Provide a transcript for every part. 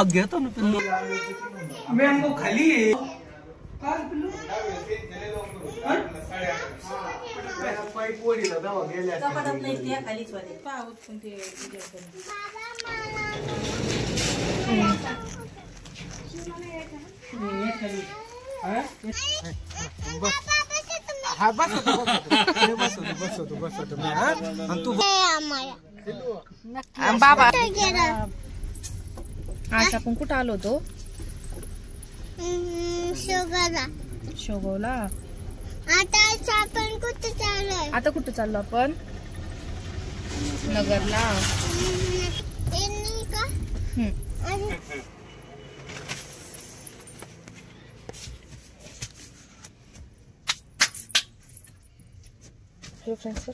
घेतो ना पिल्लू मँगो खाली बाबा आज आपण कुठं आलो होतो? शेवगावला. आता कुठं चाललो आपण? नगरला. फ्रेंड्स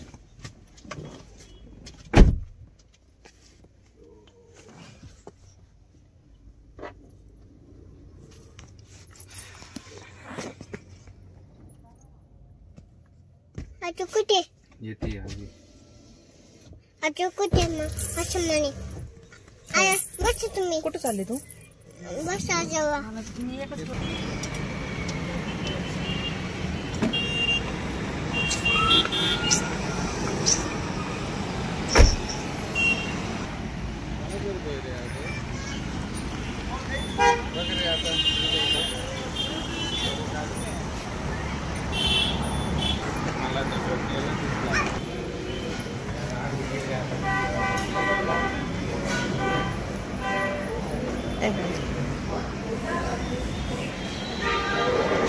कुठे येते आधी कुठे मग असं म्हणे बस तुम्ही कुठं चालले तू? बस जेव्हा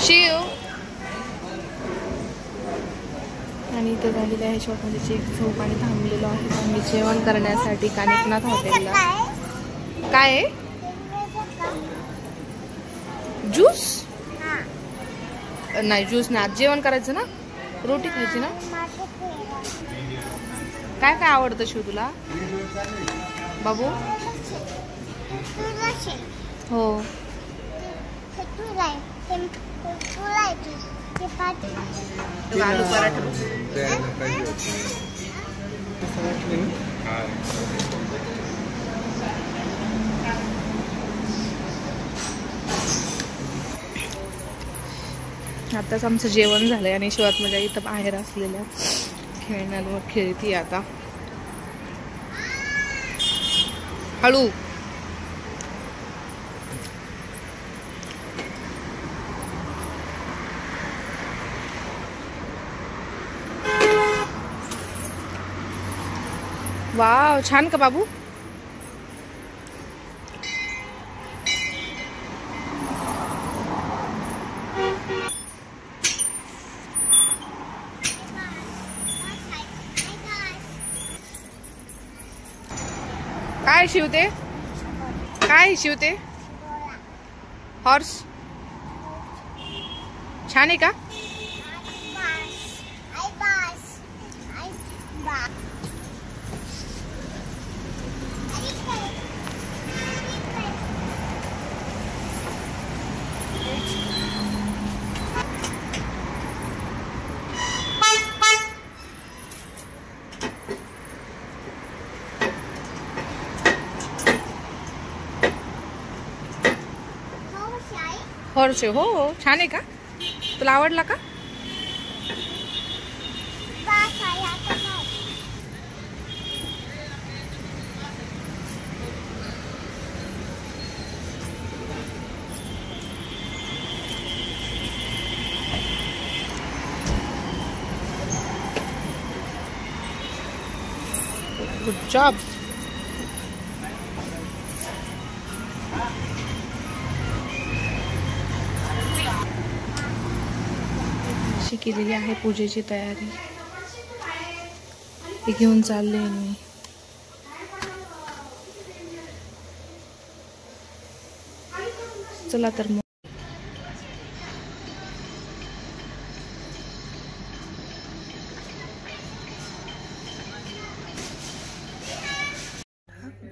शिव आणि इथं झालेलं आहे शॉपमध्ये झोप आणि थांबलेलो आहे आम्ही जेवण करण्यासाठी कानिकनाथ हॉटेलला. काय आहे? ज्यूस? नाही ज्यूस नाही, आज जेवण करायचं ना, रोटी खायची ना. काय काय आवडतं शिव तुला? बाबू हो आलू पराठा. आताच आमचं जेवण झालंय आणि शिवात माझ्या इथं बाहेर असलेल्या खेळण्यावर खेळती आता. हळू वाव छान का बाबू? काय शिवते? काय शिवते? हॉर्स छान आहे का? हॉर्स हो छान आहे का? तुला आवडला का? जॉब. अशी केलेली आहे पूजेची तयारी. हे घेऊन चालले मी. चला तर मग.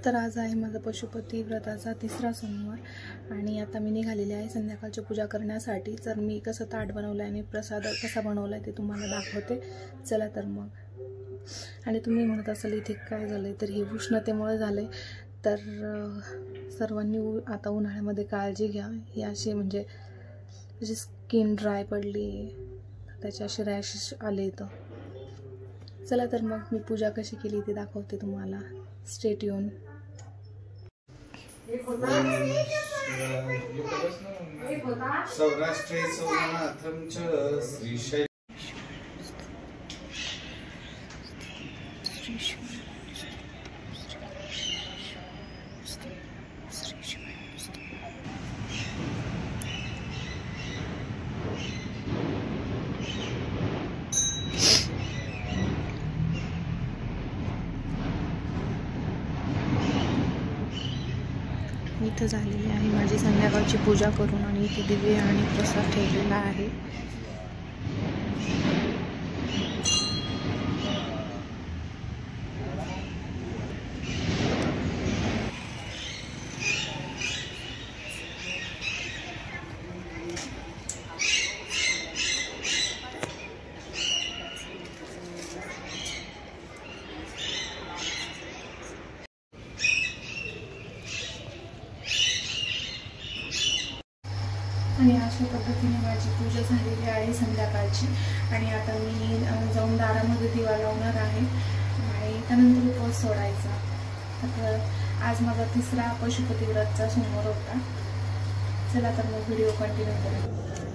तर आज आहे माझा पशुपती व्रताचा 3रा सोमवार आणि आता मी निघालेले आहे संध्याकाळची पूजा करण्यासाठी. तर मी कसं ताट बनवलं आहे आणि प्रसाद कसा बनवला आहे ते तुम्हाला दाखवते. चला तर मग. आणि तुम्ही म्हणत असाल इथे काय झालं आहे, तर हे उष्णतेमुळे झालं आहे. तर सर्वांनी आता उन्हाळ्यामध्ये काळजी घ्या. ही अशी म्हणजे त्याची स्किन ड्राय पडली, त्याचे असे रॅशेस आले. तर चला तर मग मी पूजा कशी केली ते दाखवते तुम्हाला. Stay tune. सौराष्ट्रे सोमनाथं च श्रीशैल इथं झालेली आहे माझी संध्याकाळची पूजा करून आणि इथे दिवे आणि प्रसाद ठेवलेला आहे. आणि अशा पद्धतीने माझी पूजा झालेली आहे संध्याकाळची. आणि आता मी जाऊन दारामध्ये दिवा लावणार आहे आणि त्यानंतर उपवास सोडायचा. तर आज माझा 3रा पशुपती व्रतचा सोमवार होता. चला तर मग व्हिडिओ कंटिन्यू करूया.